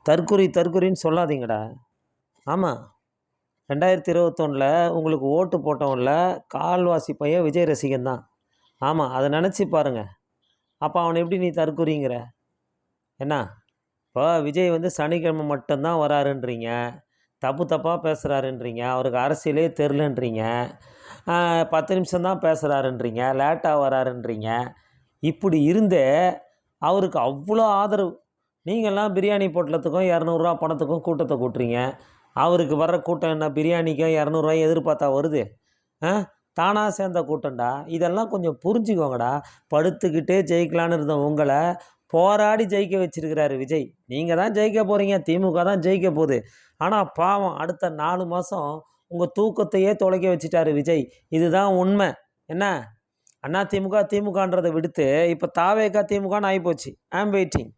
தற்குறின்னு சொல்லாதீங்கடா. ஆமாம், 2021 உங்களுக்கு ஓட்டு போட்டவனில் கால்வாசி பையன் விஜய் ரசிகன் தான். ஆமாம், அதை நினச்சி பாருங்கள். அப்போ அவனை எப்படி நீ தற்குறிங்கிற? என்ன இப்போ விஜய் வந்து சனிக்கிழமை மட்டும்தான் வராருன்றீங்க, தப்பாக பேசுகிறாருன்றீங்க, அவருக்கு அரசியலே தெரிலன்றீங்க, 10 நிமிஷம்தான் பேசுகிறாருன்றீங்க, லேட்டாக வராருன்றீங்க. இப்படி இருந்தே அவருக்கு அவ்வளோ ஆதரவு. நீங்கள்லாம் பிரியாணி பொட்டலத்துக்கும் 200 பணத்துக்கும் கூட்டத்தை கூட்டுறீங்க. அவருக்கு வர்ற கூட்டம் என்ன பிரியாணிக்கும் 200 எதிர்பார்த்தா வருது? தானாக சேர்ந்த கூட்டம்டா. இதெல்லாம் கொஞ்சம் புரிஞ்சுக்கோங்கடா. படுத்துக்கிட்டே ஜெயிக்கலான்னு இருந்த உங்களை போராடி ஜெயிக்க வச்சிருக்கிறாரு விஜய். நீங்கள் தான் ஜெயிக்க போகிறீங்க, திமுக தான் ஜெயிக்க போகுது. ஆனால் பாவம், அடுத்த 4 மாதம் உங்கள் தூக்கத்தையே தொலைக்க வச்சுட்டாரு விஜய். இதுதான் உண்மை. என்ன அண்ணா திமுகன்றதை விடுத்து இப்போ தாவேக்கா திமுகன்னு ஆகிப்போச்சு. ஐ ஆம் வெயிட்டிங்.